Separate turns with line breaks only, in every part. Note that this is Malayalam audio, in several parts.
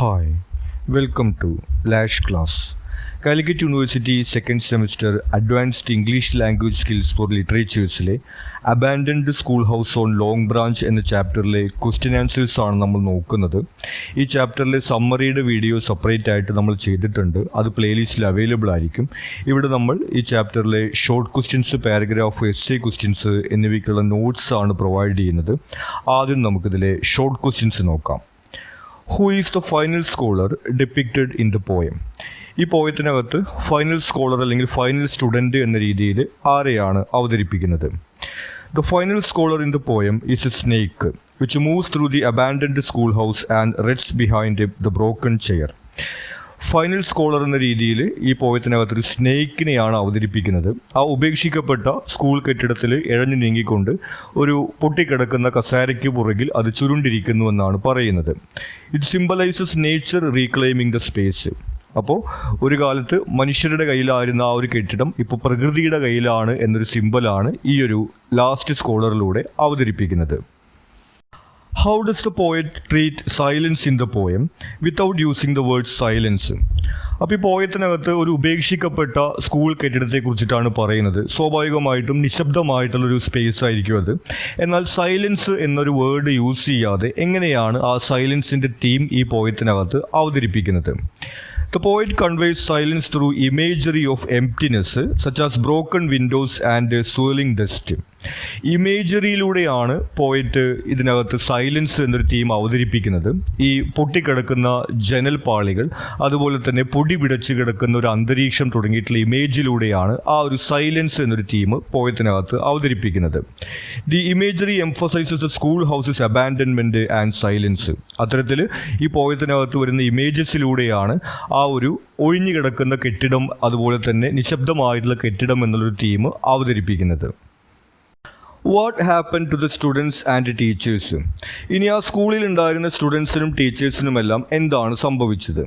Hi, welcome to Lash Class. Calicut University second semester Advanced English Language Skills for Literature'സിലെ abandoned school house on long branch എന്ന ചാപ്റ്ററിലെ ക്വസ്റ്റ്യൻ ആൻസേഴ്സ് ആണ് നമ്മൾ നോക്കുന്നത്. ഈ ചാപ്റ്ററിലെ സമ്മറിയുടെ വീഡിയോ സെപ്പറേറ്റ് ആയിട്ട് നമ്മൾ ചെയ്തിട്ടുണ്ട്. അത് പ്ലേലിസ്റ്റിൽ അവൈലബിൾ ആയിരിക്കും. ഇവിടെ നമ്മൾ ഈ ചാപ്റ്ററിലെ short questions, paragraph, essay questions എന്നിവയ്ക്കുള്ള നോട്ട്സ് ആണ് പ്രൊവൈഡ് ചെയ്യുന്നത്. ആദ്യം നമുക്കിതിലെ ഷോർട്ട് ക്വസ്റ്റ്യൻസ് നോക്കാം. Who is the final scholar depicted in the poem? ഈ പോയത്തിനകത്ത് ഫൈനൽ സ്കോളർ അല്ലെങ്കിൽ ഫൈനൽ സ്റ്റുഡൻറ്റ് എന്ന രീതിയിൽ ആരെയാണ് അവതരിപ്പിക്കുന്നത്? The final scholar in the poem is a snake which moves through the abandoned school house and rests behind the broken chair. Final scholar എന്ന രീതിയിൽ ഈ പോയത്തിനകത്തൊരു സ്നേക്കിനെയാണ് അവതരിപ്പിക്കുന്നത്. ആ ഉപേക്ഷിക്കപ്പെട്ട സ്കൂൾ കെട്ടിടത്തിൽ ഇഴഞ്ഞു നീങ്ങിക്കൊണ്ട് ഒരു പൊട്ടിക്കിടക്കുന്ന കസേരയ്ക്ക് പുറകിൽ അത് ചുരുണ്ടിരിക്കുന്നു എന്നാണ് പറയുന്നത്. It symbolises nature reclaiming the space. അപ്പോൾ ഒരു കാലത്ത് മനുഷ്യരുടെ കയ്യിലായിരുന്ന ആ ഒരു കെട്ടിടം ഇപ്പോൾ പ്രകൃതിയുടെ കയ്യിലാണ് എന്നൊരു സിംബലാണ് ഈ ഒരു ലാസ്റ്റ് സ്കോളറിലൂടെ അവതരിപ്പിക്കുന്നത്. How does the poet treat silence in the poem without using the word silence? അപ്പോൾ ഈ പോയത്തിനകത്ത് ഒരു ഉപേക്ഷിക്കപ്പെട്ട സ്കൂൾ കെട്ടിടത്തെക്കുറിച്ചിട്ടാണ് പറയുന്നത്. സ്വാഭാവികമായിട്ടും നിശബ്ദമായിട്ടുള്ളൊരു സ്പേസ് ആയിരിക്കും അത്. എന്നാൽ സൈലൻസ് എന്നൊരു വേർഡ് യൂസ് ചെയ്യാതെ എങ്ങനെയാണ് ആ സൈലൻസിൻ്റെ തീം ഈ പോയത്തിനകത്ത് അവതരിപ്പിക്കുന്നത്? The poet conveys silence through imagery of emptiness, such as broken windows and swirling dust. ഇമേജറിയിലൂടെയാണ് പോയറ്റ് ഇതിനകത്ത് സൈലൻസ് എന്നൊരു തീം അവതരിപ്പിക്കുന്നത്. ഈ പൊട്ടിക്കിടക്കുന്ന ജനൽപ്പാളികൾ, അതുപോലെ തന്നെ പൊടി പിടച്ച് കിടക്കുന്ന ഒരു അന്തരീക്ഷം തുടങ്ങിയിട്ടുള്ള ഇമേജിലൂടെയാണ് ആ ഒരു സൈലൻസ് എന്നൊരു തീം പോയത്തിനകത്ത് അവതരിപ്പിക്കുന്നത്. The imagery emphasises the school houses abandonment and silence. അത്തരത്തിൽ ഈ പോയത്തിനകത്ത് വരുന്ന ഇമേജസിലൂടെയാണ് ആ ഒരു ഒഴിഞ്ഞു കിടക്കുന്ന കെട്ടിടം, അതുപോലെ തന്നെ നിശബ്ദമായിട്ടുള്ള കെട്ടിടം എന്നുള്ളൊരു തീം അവതരിപ്പിക്കുന്നത്. What happen to the students and teachers? ഇനി ആ സ്കൂളിൽ ഉണ്ടായിരുന്ന സ്റ്റുഡൻസിനും ടീച്ചേഴ്സിനുമെല്ലാം എന്താണ് സംഭവിച്ചത്?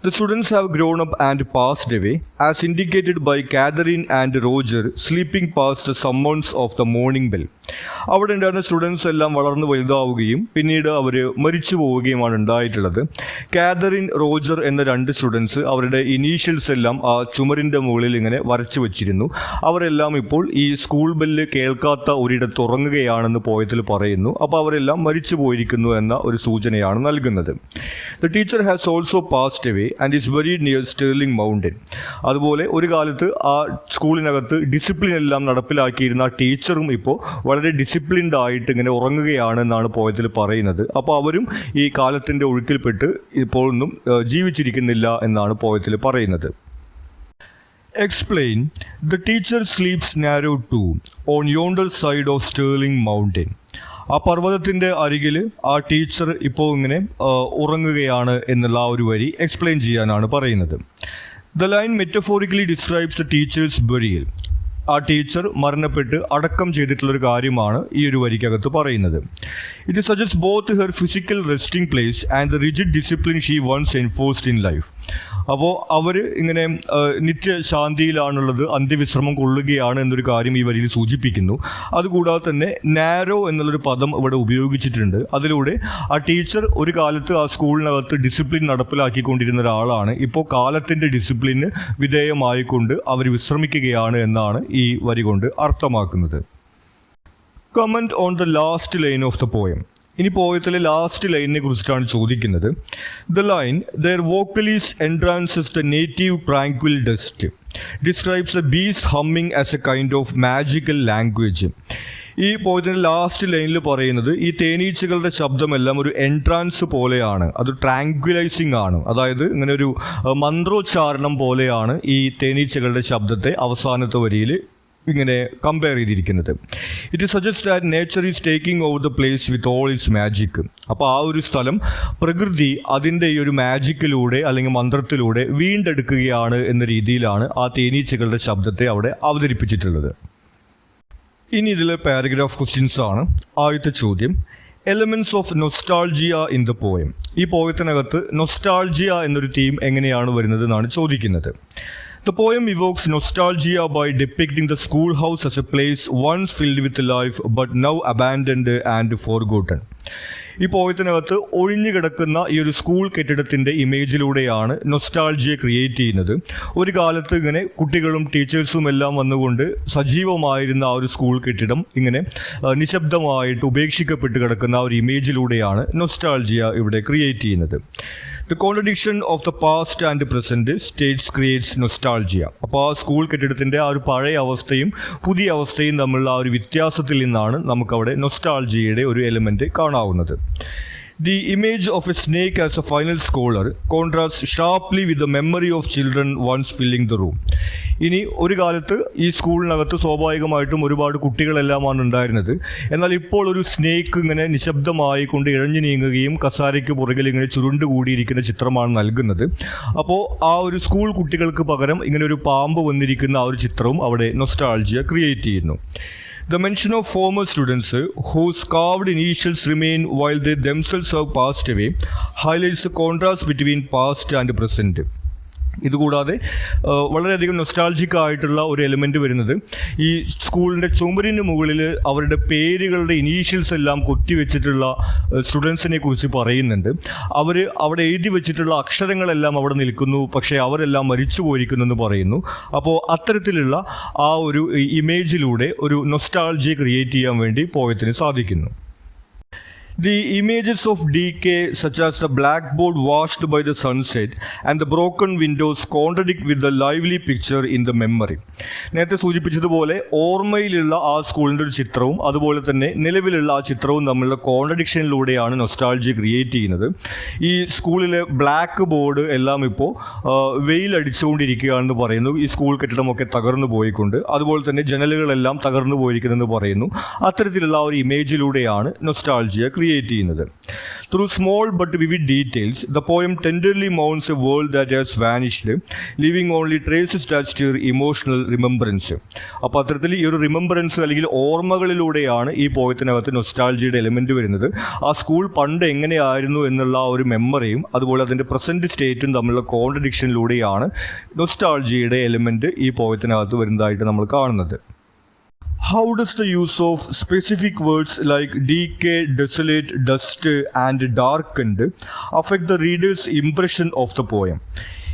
The students have grown up and passed away as indicated by Catherine and Roger sleeping past summons of the morning bell. അവിടെ ഉണ്ടായിരുന്ന സ്റ്റുഡൻസ് എല്ലാം വളർന്നു വലുതാവുകയും പിന്നീട് അവർ മരിച്ചു പോവുകയുമാണ് ഉണ്ടായിട്ടുള്ളത്. കാതറിൻ, റോജർ എന്ന രണ്ട് സ്റ്റുഡൻസ് അവരുടെ ഇനീഷ്യൽസ് എല്ലാം ആ ചുമരിൻ്റെ മുകളിൽ ഇങ്ങനെ വരച്ചു വച്ചിരുന്നു. അവരെല്ലാം ഇപ്പോൾ ഈ സ്കൂൾ ബെല്ല് കേൾക്കാത്ത ഒരിടത്ത് ഉറങ്ങുകയാണെന്ന് പോയത്തിൽ പറയുന്നു. അപ്പോൾ അവരെല്ലാം മരിച്ചു പോയിരിക്കുന്നു എന്ന ഒരു സൂചനയാണ് നൽകുന്നത്. The teacher has also passed away and is very near sterling mountain. അതുപോലെ ഒരു കാലത്ത് ആ സ്കൂളിനകത്ത് ഡിസിപ്ലിൻ എല്ലാം നടപ്പിലാക്കിയിരുന്ന ആ ടീച്ചറും ഇപ്പോൾ വളരെ ഡിസിപ്ലിൻഡ് ആയിട്ട് ഇങ്ങനെ ഉറങ്ങുകയാണെന്നാണ് പോയത്തിൽ പറയുന്നത്. അപ്പോൾ അവരും ഈ കാലത്തിൻ്റെ ഒഴുക്കിൽപ്പെട്ട് ഇപ്പോഴൊന്നും ജീവിച്ചിരിക്കുന്നില്ല എന്നാണ് പോയത്തിൽ പറയുന്നത്. Explain, the teacher sleeps narrow too on yonder side of Sterling Mountain. ആ പർവ്വതത്തിൻ്റെ അരികിൽ ആ ടീച്ചർ ഇപ്പോൾ ഇങ്ങനെ ഉറങ്ങുകയാണ് എന്നുള്ള ആ ഒരു വരി എക്സ്പ്ലെയിൻ ചെയ്യാനാണ് പറയുന്നത്. The line metaphorically describes the teacher's burial. ആ ടീച്ചർ മരണപ്പെട്ട് അടക്കം ചെയ്തിട്ടുള്ളൊരു കാര്യമാണ് ഈ ഒരു വരിക്കകത്ത് പറയുന്നത്. It suggest both her physical resting place and the rigid discipline she once enforced in life. അപ്പോൾ അവർ ഇങ്ങനെ നിത്യശാന്തിയിലാണുള്ളത്, അന്ത്യവിശ്രമം കൊള്ളുകയാണ് എന്നൊരു കാര്യം ഈ വരിയിൽ സൂചിപ്പിക്കുന്നു. അതുകൂടാതെ തന്നെ നാരോ എന്നുള്ളൊരു പദം ഇവിടെ ഉപയോഗിച്ചിട്ടുണ്ട്. അതിലൂടെ ആ ടീച്ചർ ഒരു കാലത്ത് ആ സ്കൂളിനകത്ത് ഡിസിപ്ലിൻ നടപ്പിലാക്കിക്കൊണ്ടിരുന്ന ഒരാളാണ്. ഇപ്പോൾ കാലത്തിൻ്റെ ഡിസിപ്ലിന് വിധേയമായിക്കൊണ്ട് അവർ വിശ്രമിക്കുകയാണ് എന്നാണ് ഈ വരി കൊണ്ട് അർത്ഥമാക്കുന്നത്. Comment on the last line of the poem. ഇനി പോയത്തിലെ ലാസ്റ്റ് ലൈനിനെ കുറിച്ചിട്ടാണ് ചോദിക്കുന്നത്. The line their vocalise entrances the native tranquil dust describes the bees humming as a kind of magical language. ഈ പോയത്തിൻ്റെ ലാസ്റ്റ് ലൈനിൽ പറയുന്നത് ഈ തേനീച്ചകളുടെ ശബ്ദമെല്ലാം ഒരു എൻട്രാൻസ് പോലെയാണ്, അത് ട്രാങ്ക്വിലൈസിങ് ആണ്. അതായത് ഇങ്ങനെ ഒരു മന്ത്രോച്ചാരണം പോലെയാണ് ഈ തേനീച്ചകളുടെ ശബ്ദത്തെ അവസാനത്തെ വരിയിൽ ഇങ്ങനെ കമ്പയർ ചെയ്തിരിക്കുന്നത്. It suggest that nature is taking over the place with all it's magic. അപ്പോൾ ആ ഒരു സ്ഥലം പ്രകൃതി അതിൻ്റെ ഈ ഒരു മാജിക്കിലൂടെ അല്ലെങ്കിൽ മന്ത്രത്തിലൂടെ വീണ്ടെടുക്കുകയാണ് എന്ന രീതിയിലാണ് ആ തേനീച്ചകളുടെ ശബ്ദത്തെ അവിടെ അവതരിപ്പിച്ചിട്ടുള്ളത്. ഇനി ഇതിലെ പാരഗ്രാഫ് ക്വസ്റ്റ്യൻസ് ആണ്. ആദ്യത്തെ ചോദ്യം, elements of nostalgia in the poem. ഈ പോയത്തിനകത്ത് നൊസ്റ്റാൾജിയ എന്നൊരു തീം എങ്ങനെയാണ് വരുന്നത് എന്നാണ് ചോദിക്കുന്നത്. The poem evokes nostalgia by depicting the schoolhouse as a place once filled with life but now abandoned and forgotten. ഈ പോയത്തിനകത്ത് ഒഴിഞ്ഞു കിടക്കുന്ന ഈ ഒരു സ്കൂൾ കെട്ടിടത്തിൻ്റെ ഇമേജിലൂടെയാണ് നൊസ്റ്റാൾജിയ ക്രിയേറ്റ് ചെയ്യുന്നത്. ഒരു കാലത്ത് ഇങ്ങനെ കുട്ടികളും ടീച്ചേഴ്സും എല്ലാം വന്നുകൊണ്ട് സജീവമായിരുന്ന ആ ഒരു സ്കൂൾ കെട്ടിടം ഇങ്ങനെ നിശബ്ദമായിട്ട് ഉപേക്ഷിക്കപ്പെട്ട് കിടക്കുന്ന ആ ഒരു ഇമേജിലൂടെയാണ് നൊസ്റ്റാൾജിയ ഇവിടെ ക്രിയേറ്റ് ചെയ്യുന്നത്. The contradiction of the past and the present states creates nostalgia. അപ്പോൾ ആ സ്കൂൾ കെട്ടിടത്തിൻ്റെ ആ ഒരു പഴയ അവസ്ഥയും പുതിയ അവസ്ഥയും തമ്മിലുള്ള ആ ഒരു വ്യത്യാസത്തിൽ നിന്നാണ് നമുക്കവിടെ നൊസ്റ്റാൾജിയയുടെ ഒരു element കാണാവുന്നത്. The image of a snake as a final scholar contrasts sharply with the memory of children once filling the room. ഇനി ഒരു കാലത്ത് ഈ സ്കൂളിനകത്ത് സ്വാഭാവികമായിട്ടും ഒരുപാട് കുട്ടികളെല്ലാമാണ് ഉണ്ടായിരുന്നത്. എന്നാൽ ഇപ്പോൾ ഒരു സ്നേക്ക് ഇങ്ങനെ നിശബ്ദമായി കൊണ്ട് ഇഴഞ്ഞു നീങ്ങുകയും കസാരയ്ക്ക് പുറകിൽ ഇങ്ങനെ ചുരുണ്ടുകൂടിയിരിക്കുന്ന ചിത്രമാണ് നൽകുന്നത്. അപ്പോൾ ആ ഒരു സ്കൂൾ കുട്ടികൾക്ക് പകരം ഇങ്ങനെ ഒരു പാമ്പ് വന്നിരിക്കുന്ന ആ ഒരു ചിത്രവും അവിടെ നൊസ്റ്റാൾജിയ ക്രിയേറ്റ് ചെയ്യുന്നു. The mention of former students whose carved initials remain while they themselves have passed away highlights the contrast between past and present. ഇതുകൂടാതെ വളരെയധികം നൊസ്റ്റാൾജിക് ആയിട്ടുള്ള ഒരു എലിമെൻറ്റ് വരുന്നത് ഈ സ്കൂളിൻ്റെ ചുമരിന് മുകളിൽ അവരുടെ പേരുകളുടെ ഇനീഷ്യൽസ് എല്ലാം കൊത്തിവെച്ചിട്ടുള്ള സ്റ്റുഡൻസിനെ കുറിച്ച് പറയുന്നുണ്ട്. അവർ അവിടെ എഴുതി വെച്ചിട്ടുള്ള അക്ഷരങ്ങളെല്ലാം അവിടെ നിൽക്കുന്നു, പക്ഷേ അവരെല്ലാം മരിച്ചു പോയിരിക്കുന്നു എന്ന് പറയുന്നു. അപ്പോൾ അത്തരത്തിലുള്ള ആ ഒരു ഇമേജിലൂടെ ഒരു നൊസ്റ്റാൾജിയ ക്രിയേറ്റ് ചെയ്യാൻ വേണ്ടി പോയത്തിന് സാധിക്കുന്നു. The images of decay, such as the blackboard washed by the sunset and the broken windows, contradict with the lively picture in the memory. നേരത്തെ സൂചിപ്പിച്ചതുപോലെ ഓർമ്മയിലുള്ള ആ സ്കൂളിൻ്റെ ഒരു ചിത്രവും അതുപോലെ തന്നെ നിലവിലുള്ള ആ ചിത്രവും തമ്മിലുള്ള കോൺട്രഡിക്ഷനിലൂടെയാണ് നൊസ്റ്റാൾജി ക്രിയേറ്റ് ചെയ്യുന്നത്. ഈ സ്കൂളിലെ ബ്ലാക്ക് ബോർഡ് എല്ലാം ഇപ്പോൾ വെയിലടിച്ചുകൊണ്ടിരിക്കുകയാണെന്ന് പറയുന്നു. ഈ സ്കൂൾ കെട്ടിടമൊക്കെ തകർന്നു പോയിക്കൊണ്ട്, അതുപോലെ തന്നെ ജനലുകളെല്ലാം തകർന്നു പോയിരിക്കുന്നെന്ന് പറയുന്നു. അത്തരത്തിലുള്ള ആ ഒരു ഇമേജിലൂടെയാണ് നൊസ്റ്റാൾജിയ ക്രിയേറ്റ് ചെയ്യുന്നത്. Through small but vivid details, the poem tenderly mourns a world that has vanished, leaving only traces that stir emotional remembrance. അപ്പോൾ അത്തരത്തിൽ ഈ ഒരു റിമെമ്പറൻസ് അല്ലെങ്കിൽ ഓർമ്മകളിലൂടെയാണ് ഈ പോയത്തിനകത്ത് നൊസ്റ്റാൾജിയുടെ എലിമെൻറ്റ് വരുന്നത്. ആ സ്കൂൾ പണ്ട് എങ്ങനെയായിരുന്നു എന്നുള്ള ആ ഒരു മെമ്മറിയും അതുപോലെ അതിൻ്റെ പ്രസൻറ്റ് സ്റ്റേറ്റും തമ്മിലുള്ള കോൺട്രഡിക്ഷനിലൂടെയാണ് നൊസ്റ്റാൾജിയുടെ എലിമെൻറ്റ് ഈ പോയത്തിനകത്ത് വരുന്നതായിട്ട് നമ്മൾ കാണുന്നത്. How does the use of specific words like decay, desolate, dust and darkened affect the reader's impression of the poem?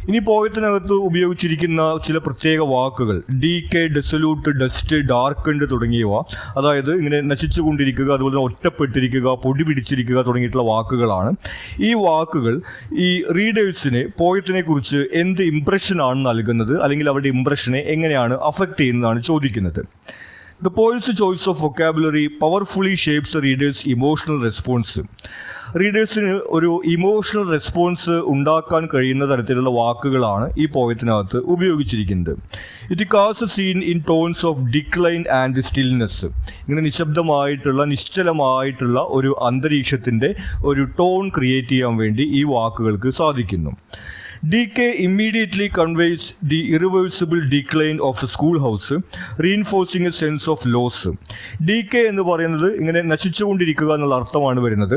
ഇനി പോയത്തിനകത്ത് ഉപയോഗിച്ചിരിക്കുന്ന ചില പ്രത്യേക വാക്കുകൾ ഡീകെ, ഡെസലൂട്ട്, ഡസ്റ്റ്, ഡാർക്കൻഡ് തുടങ്ങിയവ, അതായത് ഇങ്ങനെ നശിച്ചുകൊണ്ടിരിക്കുക, അതുപോലെ തന്നെ ഒറ്റപ്പെട്ടിരിക്കുക, പൊടി പിടിച്ചിരിക്കുക തുടങ്ങിയിട്ടുള്ള വാക്കുകളാണ്. ഈ വാക്കുകൾ ഈ റീഡേഴ്സിന് പോയത്തിനെ കുറിച്ച് എന്ത് ഇംപ്രഷനാണ് നൽകുന്നത്, അല്ലെങ്കിൽ അവരുടെ ഇംപ്രഷനെ എങ്ങനെയാണ് അഫക്റ്റ് ചെയ്യുന്നതാണ് ചോദിക്കുന്നത്. The poet's choice of vocabulary powerfully shapes the reader's emotional response. റീഡേഴ്സിന് ഒരു ഇമോഷണൽ റെസ്പോൺസ് ഉണ്ടാക്കാൻ കഴിയുന്ന തരത്തിലുള്ള വാക്കുകളാണ് ഈ പോയത്തിനകത്ത് ഉപയോഗിച്ചിരിക്കുന്നത്. It cast a scene in tones of decline and stillness. ഇങ്ങനെ നിശബ്ദമായിട്ടുള്ള നിശ്ചലമായിട്ടുള്ള ഒരു അന്തരീക്ഷത്തിൻ്റെ ഒരു ടോൺ ക്രിയേറ്റ് ചെയ്യാൻ വേണ്ടി ഈ വാക്കുകൾക്ക് സാധിക്കുന്നു. Decay immediately conveys the irreversible decline of the schoolhouse, reinforcing a sense of loss. Decay എന്ന് പറയുന്നത് ഇങ്ങനെ നശിച്ചുകൊണ്ടിരിക്കുക എന്നുള്ള അർത്ഥമാണ് വരുന്നത്.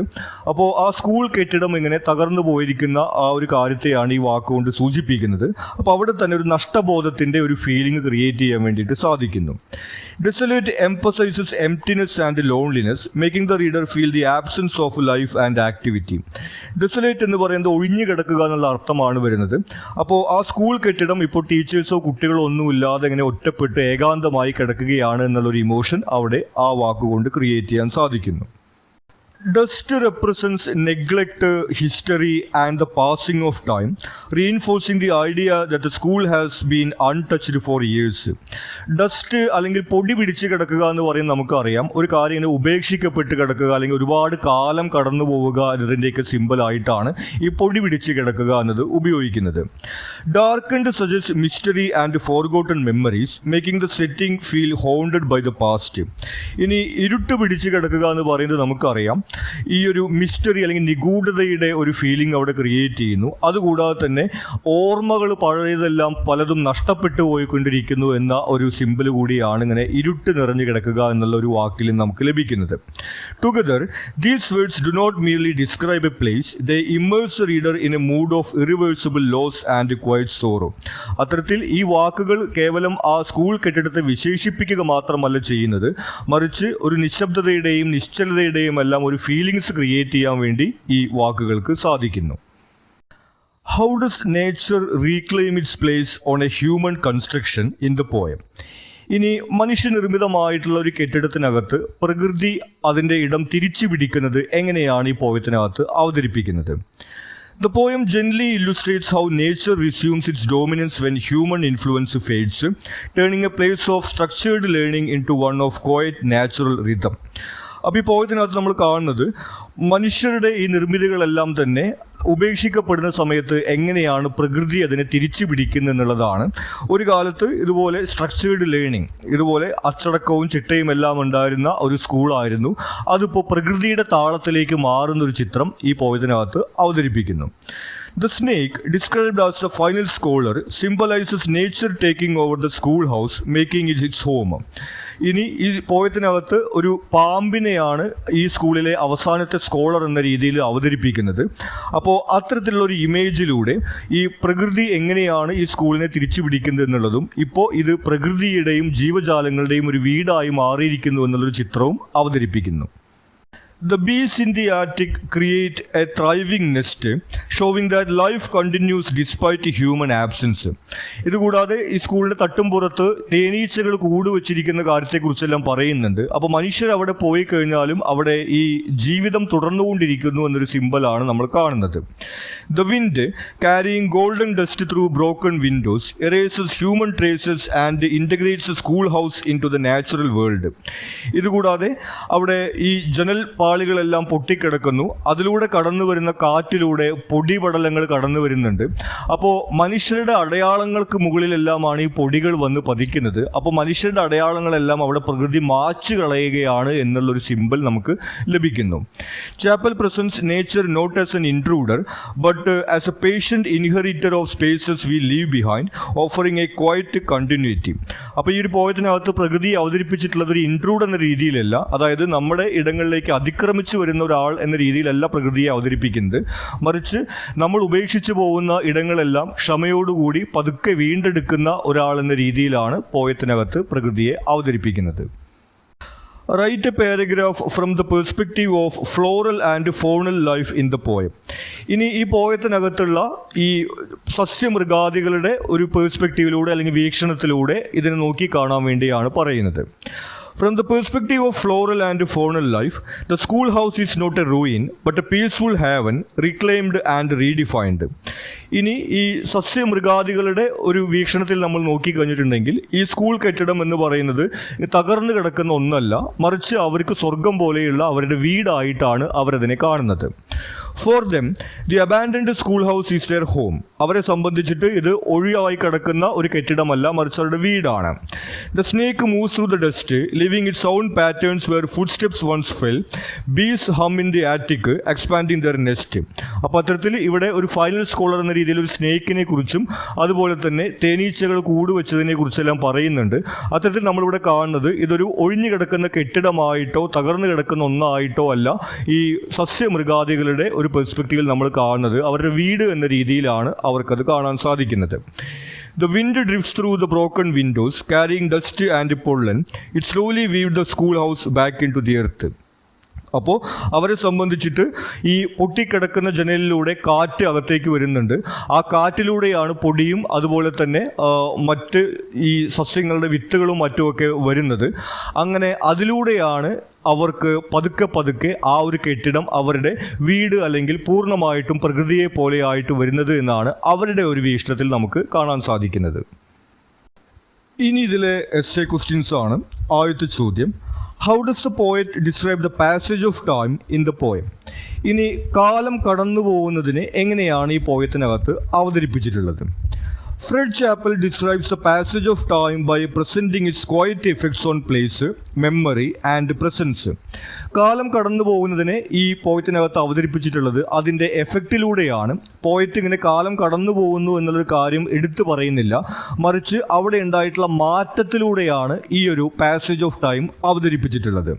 അപ്പോൾ ആ സ്കൂൾ കെട്ടിടം ഇങ്ങനെ തകർന്നു പോയിരിക്കുന്ന ആ ഒരു കാര്യത്തെയാണ് ഈ വാക്കുകൊണ്ട് സൂചിപ്പിക്കുന്നത്. അപ്പോൾ അവിടെ തന്നെ ഒരു നഷ്ടബോധത്തിൻ്റെ ഒരു ഫീലിംഗ് ക്രിയേറ്റ് ചെയ്യാൻ വേണ്ടിയിട്ട് സാധിക്കുന്നു. Desolate emphasizes emptiness and loneliness, making the reader feel the absence of life and activity. Desolate എന്ന് പറയുന്നത് ഒഴിഞ്ഞു കിടക്കുക എന്നുള്ള അർത്ഥമാണ് വരുന്നത്. അപ്പോൾ ആ സ്കൂൾ കെട്ടിടം ഇപ്പോൾ ടീച്ചേഴ്സോ കുട്ടികളോ ഒന്നുമില്ലാതെ ഇങ്ങനെ ഒറ്റപ്പെട്ട് ഏകാന്തമായി കിടക്കുകയാണ് എന്നുള്ളൊരു ഇമോഷൻ അവിടെ ആ വാക്കുകൊണ്ട് ക്രിയേറ്റ് ചെയ്യാൻ സാധിക്കുന്നു. Dust represents neglect, history and the passing of time, reinforcing the idea that the school has been untouched for years. Dust അല്ലെങ്കിൽ പൊടി പിടിച്ച് കിടക്കുക എന്ന് പറയുന്നത് നമുക്കറിയാം. ഒരു കാര്യം ഇങ്ങനെ ഉപേക്ഷിക്കപ്പെട്ട് കിടക്കുക അല്ലെങ്കിൽ ഒരുപാട് കാലം കടന്നു പോവുക എന്നതിൻ്റെയൊക്കെ സിമ്പിളായിട്ടാണ് ഈ പൊടി പിടിച്ച് കിടക്കുക എന്നത് ഉപയോഗിക്കുന്നത്. Darkened suggests mystery and forgotten memories, making the setting feel haunted by the past. ഇനി ഇരുട്ട് പിടിച്ച് കിടക്കുക എന്ന് പറയുന്നത് നമുക്കറിയാം. ഈ ഒരു മിസ്റ്ററി അല്ലെങ്കിൽ നിഗൂഢതയുടെ ഒരു ഫീലിംഗ് അവിടെ ക്രിയേറ്റ് ചെയ്യുന്നു. അതുകൂടാതെ തന്നെ ഓർമ്മകൾ പഴയതെല്ലാം പലതും നഷ്ടപ്പെട്ടു പോയിക്കൊണ്ടിരിക്കുന്നു എന്ന ഒരു സിമ്പിൾ കൂടിയാണ് ഇങ്ങനെ ഇരുട്ട് നിറഞ്ഞു കിടക്കുക എന്നുള്ള ഒരു വാക്കിൽ നമുക്ക് ലഭിക്കുന്നത്. Together these words do not merely describe a place, they immerse the reader in a mood of irreversible loss and quiet sorrow. അത്തരത്തിൽ ഈ വാക്കുകൾ കേവലം ആ സ്കൂൾ കെട്ടിടത്തെ വിശേഷിപ്പിക്കുക മാത്രമല്ല ചെയ്യുന്നത്, മറിച്ച് ഒരു നിശബ്ദതയുടെയും നിശ്ചലതയുടെയും എല്ലാം ഒരു ഒരു ഫീലിങ്സ് ക്രിയേറ്റ് ചെയ്യാൻ വേണ്ടി ഈ വാക്കുകൾക്ക് സാധിക്കുന്നു. How does nature reclaim its place on a human construction in the poem? ഇനി മനുഷ്യനിർമ്മിതമായിട്ടുള്ള ഒരു കെട്ടിടത്തിനകത്ത് പ്രകൃതി അതിൻ്റെ ഇടം തിരിച്ചു പിടിക്കുന്നത് എങ്ങനെയാണ് ഈ പോയത്തിനകത്ത് അവതരിപ്പിക്കുന്നത്? The poem gently illustrates how nature resumes its dominance when human influence fades, turning a place of structured learning into one of quiet natural rhythm. അപ്പോൾ ഈ പോയത്തിനകത്ത് നമ്മൾ കാണുന്നത് മനുഷ്യരുടെ ഈ നിർമ്മിതികളെല്ലാം തന്നെ ഉപേക്ഷിക്കപ്പെടുന്ന സമയത്ത് എങ്ങനെയാണ് പ്രകൃതി അതിനെ തിരിച്ചു പിടിക്കുന്നത് എന്നുള്ളതാണ്. ഒരു കാലത്ത് ഇതുപോലെ സ്ട്രക്ചേർഡ് ലേണിംഗ്, ഇതുപോലെ അച്ചടക്കവും ചിട്ടയും എല്ലാം ഉണ്ടായിരുന്ന ഒരു സ്കൂളായിരുന്നു. അതിപ്പോൾ പ്രകൃതിയുടെ താളത്തിലേക്ക് മാറുന്നൊരു ചിത്രം ഈ പോയത്തിനകത്ത് അവതരിപ്പിക്കുന്നു. The snake, described as the final scholar, symbolizes nature taking over the schoolhouse, making it its home. ഇനി ഈ പോയത്തിനകത്ത് ഒരു പാമ്പിനെയാണ് ഈ സ്കൂളിലെ അവസാനത്തെ സ്കോളർ എന്ന രീതിയിൽ അവതരിപ്പിക്കുന്നത്. അപ്പോൾ അത്തരത്തിലുള്ള ഒരു ഇമേജിലൂടെ ഈ പ്രകൃതി എങ്ങനെയാണ് ഈ സ്കൂളിനെ തിരിച്ചു പിടിക്കുന്നത് എന്നുള്ളതും ഇപ്പോൾ ഇത് പ്രകൃതിയുടെയും ജീവജാലങ്ങളുടെയും ഒരു വീടായി മാറിയിരിക്കുന്നു എന്നുള്ളൊരു ചിത്രവും അവതരിപ്പിക്കുന്നു. The bees in the attic create a thriving nest, showing that life continues despite human absence. ഇതുകൂടാതെ ഈ സ്കൂളിൻ്റെ തട്ടുംപുറത്ത് തേനീച്ചകൾ കൂട് വെച്ചിരിക്കുന്ന കാര്യത്തെക്കുറിച്ചെല്ലാം പറയുന്നുണ്ട്. അപ്പോൾ മനുഷ്യർ അവിടെ പോയി കഴിഞ്ഞാലും അവിടെ ഈ ജീവിതം തുടർന്നുകൊണ്ടിരിക്കുന്നു എന്നൊരു സിമ്പലാണ് നമ്മൾ കാണുന്നത്. The wind, carrying golden dust through broken windows, erases human traces and integrates the schoolhouse into the natural world. ഇതുകൂടാതെ അവിടെ ഈ ജനൽ പാളികളെല്ലാം പൊട്ടിക്കിടക്കുന്നു. അതിലൂടെ കടന്നു വരുന്ന കാറ്റിലൂടെ പൊടിപടലങ്ങൾ കടന്നു വരുന്നുണ്ട്. അപ്പോൾ മനുഷ്യരുടെ അടയാളങ്ങൾക്ക് മുകളിലെല്ലാമാണ് ഈ പൊടികൾ വന്ന് പതിക്കുന്നത്. അപ്പോൾ മനുഷ്യരുടെ അടയാളങ്ങളെല്ലാം അവിടെ പ്രകൃതി മാച്ചു കളയുകയാണ് എന്നുള്ളൊരു സിമ്പിൾ നമുക്ക് ലഭിക്കുന്നു. Chappell presents nature not as an intruder but as a patient inheritor of spaces we leave behind, offering a quiet continuity. അപ്പോൾ ഈ ഒരു പോയത്തിനകത്ത് പ്രകൃതി അവതരിപ്പിച്ചിട്ടുള്ളത് ഒരു ഇൻട്രൂഡ് എന്ന രീതിയിലല്ല, അതായത് നമ്മുടെ ഇടങ്ങളിലേക്ക് അതിക്രമിച്ചു വരുന്ന ഒരാൾ എന്ന രീതിയിലല്ല പ്രകൃതിയെ അവതരിപ്പിക്കുന്നത്. മറിച്ച് നമ്മൾ ഉപേക്ഷിച്ചു പോകുന്ന ഇടങ്ങളെല്ലാം ക്ഷമയോടുകൂടി പതുക്കെ വീണ്ടെടുക്കുന്ന ഒരാൾ എന്ന രീതിയിലാണ് പോയത്തിനകത്ത് പ്രകൃതിയെ അവതരിപ്പിക്കുന്നത്. Write a paragraph from the perspective of floral and faunal life in the poem. ഇനി ഈ പോയത്തിനകത്തുള്ള ഈ സസ്യമൃഗാദികളുടെ ഒരു പേഴ്സ്പെക്റ്റീവിലൂടെ അല്ലെങ്കിൽ വീക്ഷണത്തിലൂടെ ഇതിനെ നോക്കി കാണാൻ വേണ്ടിയാണ് പറയുന്നത്. From the perspective of floral and faunal life, the schoolhouse is not a ruin, but a peaceful haven, reclaimed and redefined. ഇനി ഈ സസ്യമൃഗാദികളുടെ ഒരു വീക്ഷണത്തിൽ നമ്മൾ നോക്കിക്കഴിഞ്ഞിട്ടുണ്ടെങ്കിൽ ഈ സ്കൂൾ കെട്ടിടം എന്ന് പറയുന്നത് തകർന്നു കിടക്കുന്ന ഒന്നല്ല, മറിച്ച് അവർക്ക് സ്വർഗം പോലെയുള്ള അവരുടെ വീടായിട്ടാണ് അവരതിനെ കാണുന്നത്. For them, the abandoned schoolhouse is their home. അവരെ സംബന്ധിച്ചിട്ട് ഇത് ഒഴിവായി കിടക്കുന്ന ഒരു കെട്ടിടമല്ല, മറിച്ച് അവരുടെ വീടാണ്. The snake moves through the dust, leaving its own patterns where footsteps once fell. Bees hum in the attic, expanding their nest. അപ്പോൾ അത്തരത്തിൽ ഇവിടെ ഒരു ഫൈനൽ സ്കോളർ എന്ന രീതിയിൽ ഒരു സ്നേക്കിനെ കുറിച്ചും അതുപോലെ തന്നെ തേനീച്ചകൾ കൂട് വെച്ചതിനെ കുറിച്ചെല്ലാം പറയുന്നുണ്ട്. അത്തരത്തിൽ നമ്മളിവിടെ കാണുന്നത് ഇതൊരു ഒഴിഞ്ഞു കിടക്കുന്ന കെട്ടിടമായിട്ടോ തകർന്നു കിടക്കുന്ന ഒന്നായിട്ടോ അല്ല, ഈ സസ്യമൃഗാദികളുടെ ഒരു പെർസ്പെക്റ്റീവിൽ നമ്മൾ കാണുന്നത് അവരുടെ വീട് എന്ന രീതിയിലാണ് അവർക്കത് കാണാൻ സാധിക്കുന്നത്. The wind drifts through the broken windows, carrying dust and pollen. It slowly weaves the schoolhouse back into the earth. അപ്പോൾ അവരെ സംബന്ധിച്ചിട്ട് ഈ പൊട്ടിക്കിടക്കുന്ന ജനലിലൂടെ കാറ്റ് അകത്തേക്ക് വരുന്നുണ്ട്. ആ കാറ്റിലൂടെയാണ് പൊടിയും അതുപോലെ തന്നെ മറ്റ് ഈ സസ്യങ്ങളുടെ വിത്തുകളും മറ്റുമൊക്കെ വരുന്നത്. അങ്ങനെ അതിലൂടെയാണ് അവർക്ക് പതുക്കെ പതുക്കെ ആ ഒരു കെട്ടിടം അവരുടെ വീട് അല്ലെങ്കിൽ പൂർണ്ണമായിട്ടും പ്രകൃതിയെ പോലെയായിട്ട് വരുന്നത് എന്നാണ് അവരുടെ ഒരു വീക്ഷണത്തിൽ നമുക്ക് കാണാൻ സാധിക്കുന്നത്. ഇനി ഇതിലെ എസ്സേ ക്വസ്റ്റ്യൻസ് ആണ്. ആദ്യത്തെ ചോദ്യം, How does the poet describe the passage of time in the poem? ഇനി കാലം കടന്നു പോകുന്നതിനെ എങ്ങനെയാണ് ഈ പോയത്തിനകത്ത് അവതരിപ്പിച്ചിട്ടുള്ളത്? Fred Chappell describes the passage of time by presenting its quiet effects on place, memory and presence. കാലം കടന്നു പോകുന്നതിനെ ഈ പോയത്തിനകത്ത് അവതരിപ്പിച്ചിട്ടുള്ളത് അതിൻ്റെ എഫക്റ്റിലൂടെയാണ്. പോയറ്റ് ഇങ്ങനെ കാലം കടന്നു പോകുന്നു എന്നുള്ളൊരു കാര്യം എടുത്തു പറയുന്നില്ല, മറിച്ച് അവിടെ ഉണ്ടായിട്ടുള്ള മാറ്റത്തിലൂടെയാണ് ഈ ഒരു പാസേജ് ഓഫ് ടൈം അവതരിപ്പിച്ചിട്ടുള്ളത്.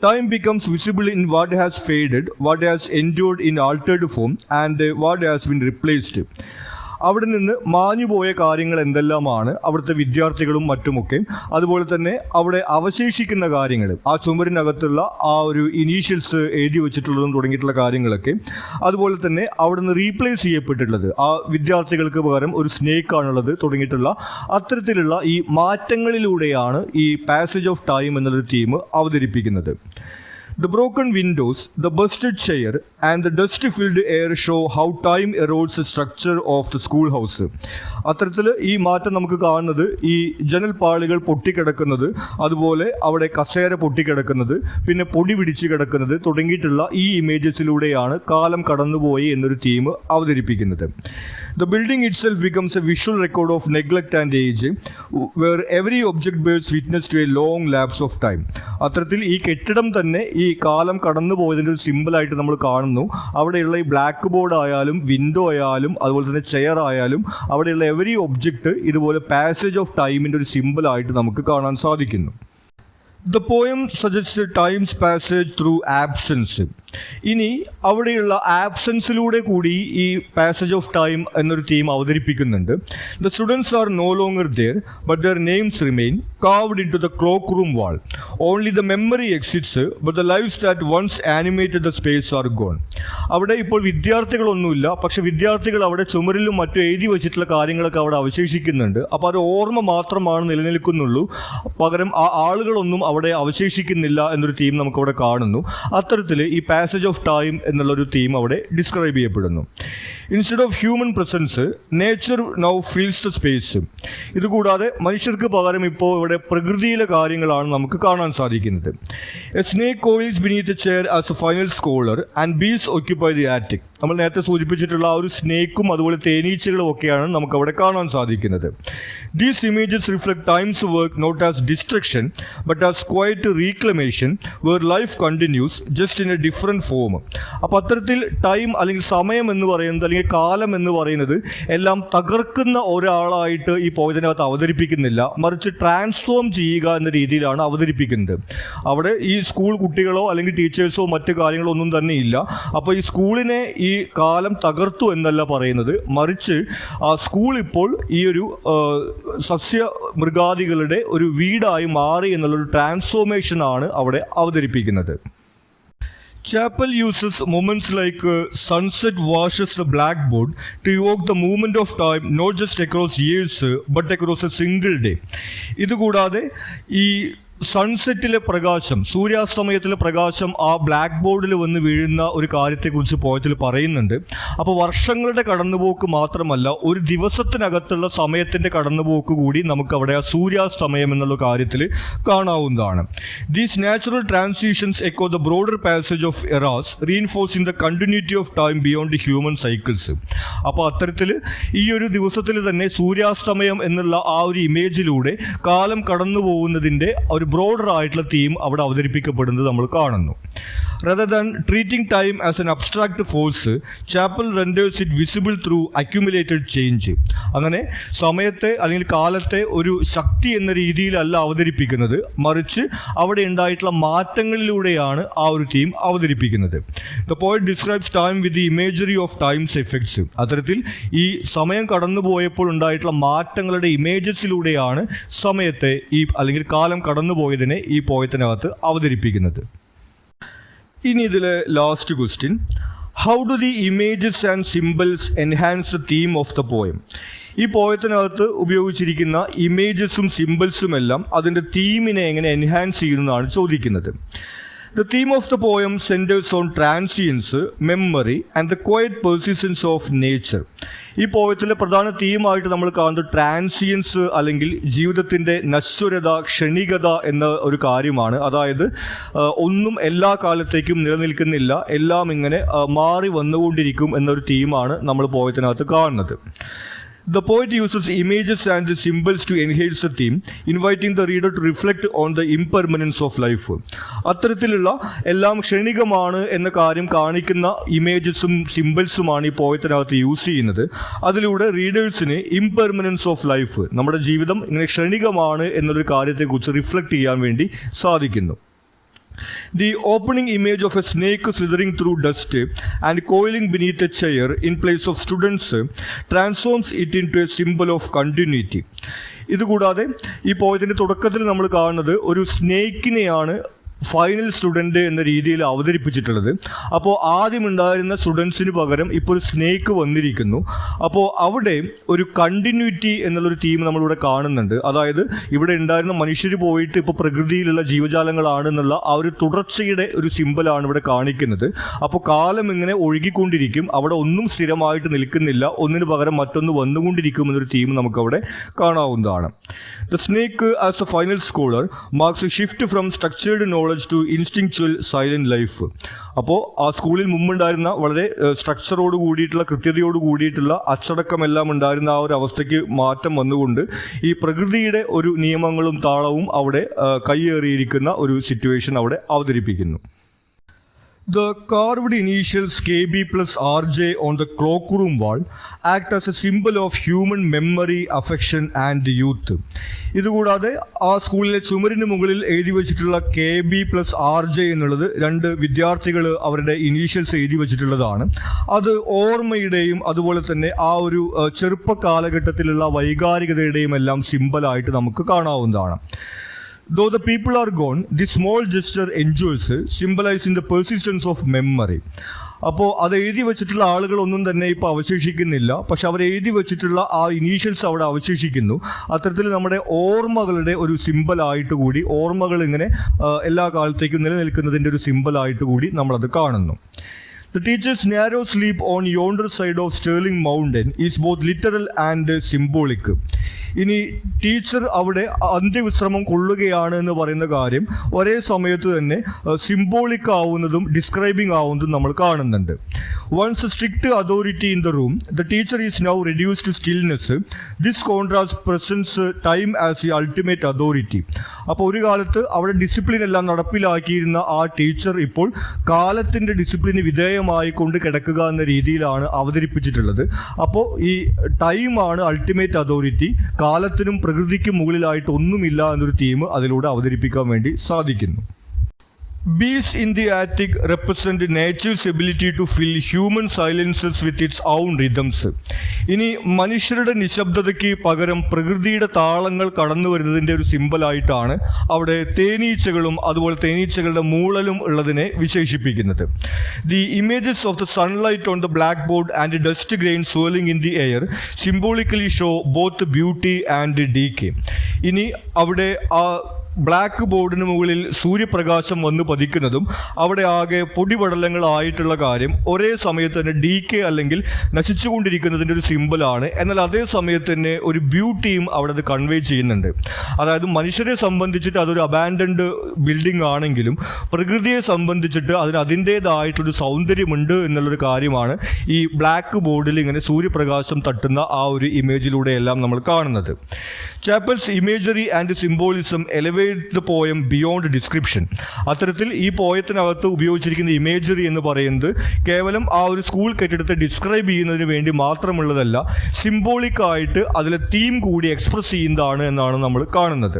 Time becomes visible in what has faded, what has endured in altered form and what has been replaced. അവിടെ നിന്ന് മാഞ്ഞുപോയ കാര്യങ്ങൾ എന്തെല്ലാമാണ്, അവിടുത്തെ വിദ്യാർത്ഥികളും മറ്റുമൊക്കെ, അതുപോലെ തന്നെ അവിടെ അവശേഷിക്കുന്ന കാര്യങ്ങൾ, ആ ചുമരിനകത്തുള്ള ആ ഒരു ഇനീഷ്യൽസ് എഴുതി വെച്ചിട്ടുള്ളതും തുടങ്ങിയിട്ടുള്ള കാര്യങ്ങളൊക്കെ, അതുപോലെ തന്നെ അവിടെ നിന്ന് റീപ്ലേസ് ചെയ്യപ്പെട്ടിട്ടുള്ളത്, ആ വിദ്യാർത്ഥികൾക്ക് പകരം ഒരു സ്നേക്കാണുള്ളത് തുടങ്ങിയിട്ടുള്ള അത്തരത്തിലുള്ള ഈ മാറ്റങ്ങളിലൂടെയാണ് ഈ പാസേജ് ഓഫ് ടൈം എന്നുള്ളൊരു തീം അവതരിപ്പിക്കുന്നത്. The broken windows, the busted chair and the dust-filled air show how time erodes the structure of the schoolhouse. അത്തരത്തിൽ ഈ മാറ്റം നമുക്ക് കാണുന്നത് ഈ ജനൽപ്പാളികൾ പൊട്ടിക്കിടക്കുന്നത്, അതുപോലെ അവിടെ കസേര പൊട്ടിക്കിടക്കുന്നത്, പിന്നെ പൊടി പിടിച്ച് കിടക്കുന്നത് തുടങ്ങിയിട്ടുള്ള ഈ ഇമേജസിലൂടെയാണ് കാലം കടന്നുപോയി എന്നൊരു തീം അവതരിപ്പിക്കുന്നത്. The building itself becomes a visual record of neglect and age, where every object bears witness to a long lapse of time. അത്തരത്തിൽ ഈ കെട്ടിടം തന്നെ ഈ കാലം കടന്നു പോയതിൻ്റെ ഒരു സിമ്പിളായിട്ട് നമ്മൾ കാണുന്നു. അവിടെയുള്ള ഈ ബ്ലാക്ക് ബോർഡ് ആയാലും വിൻഡോ ആയാലും അതുപോലെ തന്നെ ചെയർ ആയാലും അവിടെയുള്ള എവരി ഒബ്ജക്റ്റ് ഇതുപോലെ പാസേജ് ഓഫ് ടൈമിൻ്റെ ഒരു സിമ്പിളായിട്ട് നമുക്ക് കാണാൻ സാധിക്കുന്നു. The poem suggests time's passage through absence. ഇനി അവിടെയുള്ള ആബ്സെൻസിലൂടെ കൂടി ഈ പാസേജ് ഓഫ് ടൈം എന്നൊരു തീം അവതരിപ്പിക്കുന്നുണ്ട്. The students are no longer there but their names remain carved into the cloak room wall. Only the memory exits but the lives that once animated the space are gone. അവിടെ ഇപ്പോൾ വിദ്യാർത്ഥികളൊന്നുമില്ല, പക്ഷെ വിദ്യാർത്ഥികൾ അവിടെ ചുമരിലും മറ്റും എഴുതി വെച്ചിട്ടുള്ള കാര്യങ്ങളൊക്കെ അവിടെ അവശേഷിക്കുന്നുണ്ട്. അപ്പോൾ അത് ഓർമ്മ മാത്രമാണ് നിലനിൽക്കുന്നുള്ളൂ, പകരം ആ ആളുകളൊന്നും അവിടെ അവശേഷിക്കുന്നില്ല എന്നൊരു തീം നമുക്കവിടെ കാണുന്നു. അത്തരത്തിൽ ഈ പാസേജ് ഓഫ് ടൈം എന്നുള്ളൊരു തീം അവിടെ ഡിസ്ക്രൈബ് ചെയ്യപ്പെടുന്നു. Instead of human presence nature now fills the space. ഇതുകൂടാതെ മനുഷ്യർക്ക് പകരം ഇപ്പോൾ ഇവിടെ പ്രകൃതിയിലെ കാര്യങ്ങളാണ് നമുക്ക് കാണാൻ സാധിക്കുന്നത്. A snake coils beneath a chair as a final scholar and bees occupy the attic. നമ്മൾ നേരത്തെ സൂചിപ്പിച്ചിട്ടുള്ള ആ ഒരു സ്നേക്കും അതുപോലെ തേനീച്ചകളും ഒക്കെയാണ് നമുക്ക് അവിടെ കാണാൻ സാധിക്കുന്നത്. These images reflect time's work not as destruction but as quiet reclamation where life continues just in a different form. അപ്പോൾ അത്തരത്തിൽ ടൈം അല്ലെങ്കിൽ സമയം എന്ന് പറയുന്നത് അല്ലെങ്കിൽ കാലം എന്ന് പറയുന്നത് എല്ലാം തകർക്കുന്ന ഒരാളായിട്ട് ഈ പോയതിനകത്ത് അവതരിപ്പിക്കുന്നില്ല, മറിച്ച് ട്രാൻസ്ഫോം ചെയ്യുക എന്ന രീതിയിലാണ് അവതരിപ്പിക്കുന്നത്. അവിടെ ഈ സ്കൂൾ കുട്ടികളോ അല്ലെങ്കിൽ ടീച്ചേഴ്സോ മറ്റു കാര്യങ്ങളോ ഒന്നും തന്നെ ഇല്ല. അപ്പോൾ ഈ സ്കൂളിനെ ഈ കാലം തകർത്തു എന്നല്ല പറയുന്നത്, മറിച്ച് ആ സ്കൂൾ ഇപ്പോൾ ഈ ഒരു സസ്യ മൃഗാദികളുടെ ഒരു വീടായി മാറി എന്നുള്ളൊരു ട്രാൻസ്ഫോർമേഷനാണ് അവിടെ അവതരിപ്പിക്കുന്നത്. Chappell uses moments like sunset washes the blackboard to evoke the movement of time not just across years but across a single day. ഇതുകൂടാതെ ഈ സൺസെറ്റിലെ പ്രകാശം, സൂര്യാസ്തമയത്തിലെ പ്രകാശം ആ ബ്ലാക്ക് ബോർഡിൽ വന്ന് വീഴുന്ന ഒരു കാര്യത്തെക്കുറിച്ച് പോയത്തിൽ പറയുന്നുണ്ട്. അപ്പോൾ വർഷങ്ങളുടെ കടന്നുപോക്ക് മാത്രമല്ല, ഒരു ദിവസത്തിനകത്തുള്ള സമയത്തിൻ്റെ കടന്നുപോക്ക് കൂടി നമുക്കവിടെ ആ സൂര്യാസ്തമയം എന്നുള്ള കാര്യത്തിൽ കാണാവുന്നതാണ്. These natural transitions echo the broader passage of eras reinforcing the continuity of time beyond human cycles. അപ്പോൾ അത്തരത്തിൽ ഈ ഒരു ദിവസത്തിൽ തന്നെ സൂര്യാസ്തമയം എന്നുള്ള ആ ഒരു ഇമേജിലൂടെ കാലം കടന്നു പോകുന്നതിൻ്റെ ഒരു ബ്രോഡർ ആയിട്ടുള്ള തീം അവിടെ അവതരിപ്പിക്കപ്പെടുന്നത് നമ്മൾ കാണുന്നു. Rather than treating time as an abstract force, Chappell renders it visible through accumulated change. അങ്ങനെ സമയത്തെ അല്ലെങ്കിൽ കാലത്തെ ഒരു ശക്തി എന്ന രീതിയിലല്ല അവതരിപ്പിക്കുന്നത്, മറിച്ച് അവിടെ ഉണ്ടായിട്ടുള്ള മാറ്റങ്ങളിലൂടെയാണ് ആ ഒരു തീം അവതരിപ്പിക്കുന്നത്. The poet describes time with the imagery of time's effects. അത്തരത്തിൽ ഈ സമയം കടന്നുപോയപ്പോൾ ഉണ്ടായിട്ടുള്ള മാറ്റങ്ങളുടെ ഇമേജസിലൂടെയാണ് സമയത്തെ ഈ അല്ലെങ്കിൽ കാലം കടന്നുപോയതിനെ ഈ പോയത്തിനകത്ത് അവതരിപ്പിക്കുന്നത്. ഇനി ഇതിലെ last question, how do the images and symbols enhance the theme of the poem? ഈ പോയത്തിനകത്ത് ഉപയോഗിച്ചിരിക്കുന്ന ഇമേജസും സിംബൽസും എല്ലാം അതിൻ്റെ തീമിനെ എങ്ങനെ എൻഹാൻസ് ചെയ്യുന്നതാണ് ചോദിക്കുന്നത്. The theme of the poem centers on transience, memory and the quiet persistence of nature. ഈ പോയത്തിലെ പ്രധാന തീമായിട്ട് നമ്മൾ കാണുന്നത് ട്രാൻസിയൻസ് അല്ലെങ്കിൽ ജീവിതത്തിൻ്റെ നശ്വരത, ക്ഷണികത എന്ന ഒരു കാര്യമാണ്. അതായത് ഒന്നും എല്ലാ കാലത്തേക്കും നിലനിൽക്കുന്നില്ല, എല്ലാം ഇങ്ങനെ മാറി വന്നുകൊണ്ടിരിക്കും എന്നൊരു തീമാണ് നമ്മൾ പോയത്തിനകത്ത് കാണുന്നത്. The poet uses images and symbols to enhance the theme, inviting the reader to reflect on the impermanence of life. അത്തരത്തിലുള്ള എല്ലാം ക്ഷണികമാണ് എന്ന കാര്യം കാണിക്കുന്ന ഇമേജസും സിംബൽസുമാണ് ഈ പോയത്തിനകത്ത് യൂസ് ചെയ്യുന്നത്. അതിലൂടെ റീഡേഴ്സിന് ഇംപെർമനൻസ് ഓഫ് ലൈഫ്, നമ്മുടെ ജീവിതം ഇങ്ങനെ ക്ഷണികമാണ് എന്നൊരു കാര്യത്തെക്കുറിച്ച് റിഫ്ലക്റ്റ് ചെയ്യാൻ വേണ്ടി സാധിക്കുന്നു. The opening image of a snake slithering through dust and coiling beneath a chair in place of students transforms it into a symbol of continuity. ഇതുകൂടാതെ ഈ പോയതിൻ്റെ തുടക്കത്തിൽ നമ്മൾ കാണുന്നത് ഒരു സ്നേക്കിനെയാണ് ഫൈനൽ സ്റ്റുഡൻറ്റ് എന്ന രീതിയിൽ അവതരിപ്പിച്ചിട്ടുള്ളത്. അപ്പോൾ ആദ്യം ഉണ്ടായിരുന്ന സ്റ്റുഡൻസിന് പകരം ഇപ്പോൾ ഒരു സ്നേക്ക് വന്നിരിക്കുന്നു. അപ്പോൾ അവിടെ ഒരു കണ്ടിന്യൂറ്റി എന്നുള്ളൊരു തീം നമ്മളിവിടെ കാണുന്നുണ്ട്. അതായത് ഇവിടെ ഉണ്ടായിരുന്ന മനുഷ്യർ പോയിട്ട് ഇപ്പോൾ പ്രകൃതിയിലുള്ള ജീവജാലങ്ങളാണെന്നുള്ള ആ ഒരു തുടർച്ചയുടെ ഒരു സിമ്പലാണ് ഇവിടെ കാണിക്കുന്നത്. അപ്പോൾ കാലം ഇങ്ങനെ ഒഴുകിക്കൊണ്ടിരിക്കും, അവിടെ ഒന്നും സ്ഥിരമായിട്ട് നിൽക്കുന്നില്ല, ഒന്നിന് പകരം മറ്റൊന്ന് വന്നുകൊണ്ടിരിക്കും എന്നൊരു തീം നമുക്കവിടെ കാണാവുന്നതാണ്. The snake as a final scholar marks a shift from structured knowledge to instinctual silent life. അപ്പോൾ ആ സ്കൂളിൽ മുമ്പുണ്ടായിരുന്ന വളരെ സ്ട്രക്ചറോട് കൂടിയിട്ടുള്ള കൃത്യതയോട് കൂടിയിട്ടുള്ള അച്ചടക്കമെല്ലാം ഉണ്ടായിരുന്ന ആ ഒരു അവസ്ഥയ്ക്ക് മാറ്റം വന്നുകൊണ്ട് ഈ പ്രകൃതിയുടെ ഒരു നിയമങ്ങളും താളവും അവിടെ കയ്യേറിയിരിക്കുന്ന ഒരു സിറ്റുവേഷൻ അവിടെ അവതരിപ്പിക്കുന്നു. The carved initials KB plus RJ on the cloakroom wall act as a symbol of human memory, affection and youth. ഇതുകൂടാതെ ആ സ്കൂളിലെ ചുമരിന് മുകളിൽ എഴുതി വെച്ചിട്ടുള്ള KB plus RJ എന്നുള്ളത് രണ്ട് വിദ്യാർത്ഥികൾ അവരുടെ ഇനീഷ്യൽസ് എഴുതി വെച്ചിട്ടുള്ളതാണ്. അത് ഓർമ്മയുടെയും അതുപോലെ തന്നെ ആ ഒരു ചെറുപ്പ കാലഘട്ടത്തിലുള്ള വൈകാരികതയുടെയും എല്ലാം സിമ്പലായിട്ട് നമുക്ക് കാണാവുന്നതാണ്. Though the people are gone, the small gesture endures, symbolizing the persistence of memory. അപ്പോൾ അത് എഴുതി വെച്ചിട്ടുള്ള ആളുകളൊന്നും തന്നെ ഇപ്പോൾ അവശേഷിക്കുന്നില്ല, പക്ഷെ അവർ എഴുതി വെച്ചിട്ടുള്ള ആ ഇനീഷ്യൽസ് അവിടെ അവശേഷിക്കുന്നു. അത്തരത്തിൽ നമ്മുടെ ഓർമ്മകളുടെ ഒരു സിമ്പലായിട്ട് കൂടി, ഓർമ്മകൾ ഇങ്ങനെ എല്ലാ കാലത്തേക്കും നിലനിൽക്കുന്നതിൻ്റെ ഒരു സിമ്പലായിട്ട് കൂടി നമ്മളത് കാണുന്നു. The teacher's narrow sleep on yonder side of Stirling Mountain is both literal and symbolic. ഇനി ടീച്ചർ അവിടെ അന്ത്യവിശ്രമം കൊള്ളുകയാണ് എന്ന് പറയുന്ന കാര്യം ഒരേ സമയത്ത് തന്നെ സിംബോളിക് ആവുന്നതും ഡിസ്ക്രൈബിംഗ് ആവുന്നതും നമ്മൾ കാണുന്നുണ്ട്. Once a strict authority in the room, the teacher is now reduced to stillness. This contrast presents time as the ultimate authority. അപ്പോൾ ഒരു കാലത്ത് അവിടെ ഡിസിപ്ലിൻ എല്ലാം നടപ്പിലാക്കിയിരുന്ന ആ ടീച്ചർ ഇപ്പോൾ കാലത്തിൻ്റെ ഡിസിപ്ലിന് വിധേയമായി കൊണ്ട് കിടക്കുക എന്ന രീതിയിലാണ് അവതരിപ്പിച്ചിട്ടുള്ളത്. അപ്പോൾ ഈ ടൈമാണ് അൾട്ടിമേറ്റ് അതോറിറ്റി, കാലത്തിനും പ്രകൃതിക്കും മുകളിലായിട്ട് ഒന്നുമില്ല എന്നൊരു തീം അതിലൂടെ അവതരിപ്പിക്കാൻ വേണ്ടി സാധിക്കുന്നു. Bees in the attic represent nature's ability to fill human silences with its own rhythms. ഇനി മനുഷ്യരുടെ നിശബ്ദതയ്ക്ക് പകരം പ്രകൃതിയുടെ താളങ്ങൾ കടന്നു വരുന്നതിൻ്റെ ഒരു സിമ്പലായിട്ടാണ് അവിടെ തേനീച്ചകളും അതുപോലെ തേനീച്ചകളുടെ മൂളലും ഉള്ളതിനെ വിശേഷിപ്പിക്കുന്നത്. The images of the sunlight on the blackboard and dust grains swirling in the air symbolically show both beauty and decay. ഇനി അവിടെ ആ ബ്ലാക്ക് ബോർഡിന് മുകളിൽ സൂര്യപ്രകാശം വന്ന് പതിക്കുന്നതും അവിടെ ആകെ പൊടിപടലങ്ങളായിട്ടുള്ള കാര്യം ഒരേ സമയത്ത് തന്നെ ഡീക്കെ അല്ലെങ്കിൽ നശിച്ചുകൊണ്ടിരിക്കുന്നതിൻ്റെ ഒരു സിമ്പിളാണ്. എന്നാൽ അതേ സമയത്ത് തന്നെ ഒരു ബ്യൂട്ടിയും അവിടെ അത് കൺവേ ചെയ്യുന്നുണ്ട്. അതായത് മനുഷ്യരെ സംബന്ധിച്ചിട്ട് അതൊരു അബാൻഡൻഡ് ബിൽഡിംഗ് ആണെങ്കിലും പ്രകൃതിയെ സംബന്ധിച്ചിട്ട് അതിന് അതിൻ്റേതായിട്ടൊരു സൗന്ദര്യമുണ്ട് എന്നുള്ളൊരു കാര്യമാണ് ഈ ബ്ലാക്ക് ബോർഡിൽ ഇങ്ങനെ സൂര്യപ്രകാശം തട്ടുന്ന ആ ഒരു ഇമേജിലൂടെയെല്ലാം നമ്മൾ കാണുന്നത്. Chappell's imagery and symbolism elevate the poem beyond description. അത്തരത്തിൽ ഈ പോയത്തിനകത്ത് ഉപയോഗിച്ചിരിക്കുന്ന ഇമേജറി എന്ന് പറയുന്നത് കേവലം ആ ഒരു സ്കൂൾ കെട്ടിടത്തെ ഡിസ്ക്രൈബ് ചെയ്യുന്നതിന് വേണ്ടി മാത്രമുള്ളതല്ല, സിംബോളിക് ആയിട്ട് അതിലെ തീം കൂടി എക്സ്പ്രസ് ചെയ്യുന്നതാണ് എന്നാണ് നമ്മൾ കാണുന്നത്.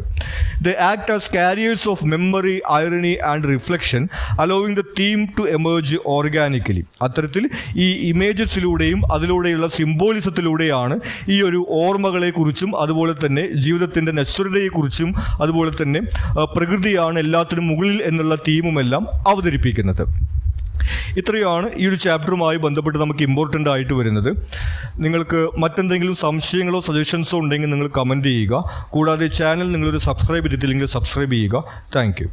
They act as carriers of memory, irony and reflection, allowing the theme to emerge organically. അത്തരത്തിൽ ഈ ഇമേജസിലൂടെയും അതിലൂടെയുള്ള സിംബോളിസത്തിലൂടെയാണ് ഈ ഒരു ഓർമ്മകളെക്കുറിച്ചും അതുപോലെ തന്നെ ജീവിതത്തിൻ്റെ നശ്വരതയെക്കുറിച്ചും അതുപോലെ തന്നെ പ്രകൃതിയാണ് എല്ലാത്തിനും മുകളിൽ എന്നുള്ള തീമുമെല്ലാം അവതരിപ്പിക്കുന്നത്. ഇത്രയാണ് ഈ ഒരു ചാപ്റ്ററുമായി ബന്ധപ്പെട്ട് നമുക്ക് ഇമ്പോർട്ടൻ്റ് ആയിട്ട് വരുന്നത്. നിങ്ങൾക്ക് മറ്റെന്തെങ്കിലും സംശയങ്ങളോ സജഷൻസോ ഉണ്ടെങ്കിൽ നിങ്ങൾ കമൻറ്റ് ചെയ്യുക. കൂടാതെ ചാനൽ നിങ്ങളൊരു സബ്സ്ക്രൈബ് ചെയ്തിട്ടില്ലെങ്കിൽ സബ്സ്ക്രൈബ് ചെയ്യുക. Thank you.